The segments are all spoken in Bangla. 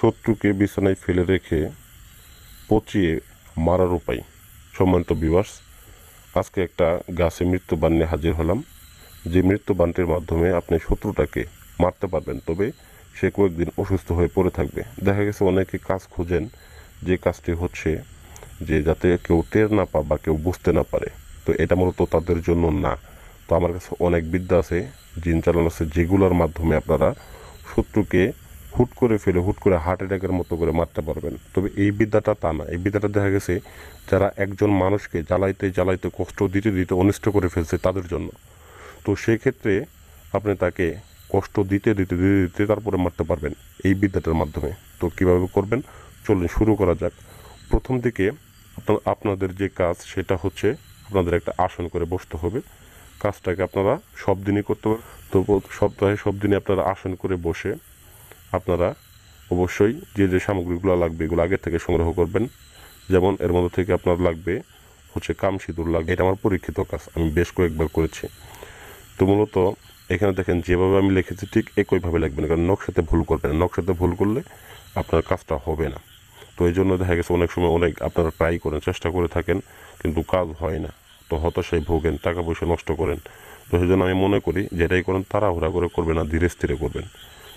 শত্রুকে বিছানায় ফেলে রেখে পচিয়ে মারার উপায়। সম্মানিত ভিউয়ার্স, আজকে একটা গাছে মৃত্যুবাণ নিয়ে হাজির হলাম। যে মৃত্যুবাণটির মাধ্যমে আপনি শত্রুটাকে মারতে পারবেন, তবে সে কয়েকদিন অসুস্থ হয়ে পড়ে থাকবে। দেখা গেছে অনেকে কাজ খোঁজেন, যে কাজটি হচ্ছে যে যাতে কেউ টের না পা বা কেউ বুঝতে না পারে। তো এটা মূলত তাদের জন্য না। তো আমার কাছে অনেক বিদ্যা আছে, জিন চালানো আছে, যেগুলোর মাধ্যমে আপনারা শত্রুকে হুট করে ফেলে হুট করে হার্ট অ্যাটাকের মতো করে মারতে পারবেন। তবে এই বিদ্যাটা তা না। এই বিদ্যাটা দেখা গেছে যারা একজন মানুষকে জ্বালাইতে জ্বালাইতে কষ্ট দিতে দিতে অনিষ্ট করে ফেলছে তাদের জন্য। তো সেক্ষেত্রে আপনি তাকে কষ্ট দিতে দিতে দিতে দিতে তারপরে মারতে পারবেন এই বিদ্যাটার মাধ্যমে। তো কীভাবে করবেন চলুন শুরু করা যাক। প্রথম দিকে আপনাদের যে কাজ সেটা হচ্ছে আপনাদের একটা আসন করে বসতে হবে। কাজটাকে আপনারা সব দিনই করতে পারবেন। তো সপ্তাহে সব দিনই আপনারা আসন করে বসে আপনারা অবশ্যই যে যে সামগ্রীগুলো লাগবে এগুলো আগের থেকে সংগ্রহ করবেন। যেমন এর মধ্যে থেকে আপনার লাগবে হচ্ছে কামসিঁদুর লাগবে। এটা আমার পরীক্ষিত কাজ, আমি বেশ কয়েকবার করেছি। তো মূলত এখানে দেখেন যেভাবে আমি লিখেছি ঠিক একইভাবে লিখবেন, কারণ নকশাতে ভুল করবেন না। নকশাতে ভুল করলে আপনার কাজটা হবে না। তো এই জন্য দেখা গেছে অনেক সময় অনেক আপনারা ট্রাই করেন, চেষ্টা করে থাকেন, কিন্তু কাজ হয় না। তো হতাশায় ভোগেন, টাকা পয়সা নষ্ট করেন। তো সেই জন্য আমি মনে করি যেটাই করেন তাড়াহুড়া করে করবেন না, ধীরে স্থিরে করবেন।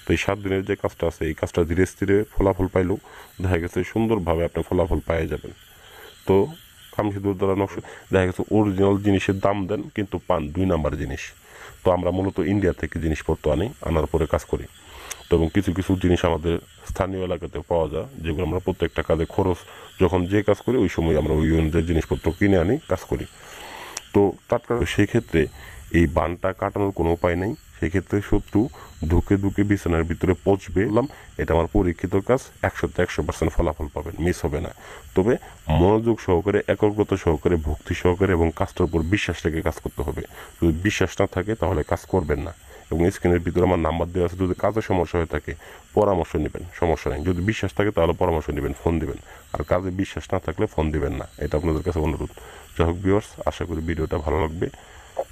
তো এই 7 দিনের যে কাজটা আছে এই কাজটা ধীরে স্থিরে ফলাফল পাইলেও দেখা গেছে সুন্দরভাবে আপনি ফলাফল পেয়ে যাবেন। তো কামসিঁদুর দ্বারা নকশা দেখা গেছে অরিজিনাল জিনিসের দাম দেন কিন্তু পান 2 নাম্বার জিনিস। তো আমরা মূলত ইন্ডিয়া থেকে জিনিসপত্র আনার পরে কাজ করি। তো এবং কিছু কিছু জিনিস আমাদের স্থানীয় এলাকাতে পাওয়া যায়, যেগুলো আমরা প্রত্যেকটা কাজে খরচ যখন যে কাজ করি ওই সময় আমরা ওই অনুযায়ী জিনিসপত্র কিনে আনি, কাজ করি। তো টাটকা সেই ক্ষেত্রে এই বানটা কাটানোর কোনো উপায় নেই। সেক্ষেত্রে শত্রু ধুকে ধুকে বিছানার ভিতরে পচবে। এটা আমার পরীক্ষিত কাজ, 100% ফলাফল পাবেন, মিস হবে না। তবে মনোযোগ সহকারে, একাগ্রতা সহকারে, ভক্তি সহকারে এবং কাজটার উপর বিশ্বাস রেখে কাজ করতে হবে। যদি বিশ্বাস না থাকে তাহলে কাজ করবেন না। এবং স্ক্রিনের ভিতরে আমার নাম্বার দেওয়া আছে, যদি কাজে সমস্যা হয়ে থাকে পরামর্শ নেবেন, সমস্যা নেই। যদি বিশ্বাস থাকে তাহলে পরামর্শ নেবেন, ফোন দিবেন। আর কাজে বিশ্বাস না থাকলে ফোন দিবেন না, এটা আপনাদের কাছে অনুরোধ। যাই হোক ভিউয়ার্স, আশা করি ভিডিওটা ভালো লাগবে।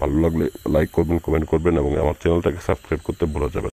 ভালো লাগলে লাইক করবেন, কমেন্ট করবেন এবং আমার চ্যানেলটাকে সাবস্ক্রাইব করতে ভুলে যাবেন।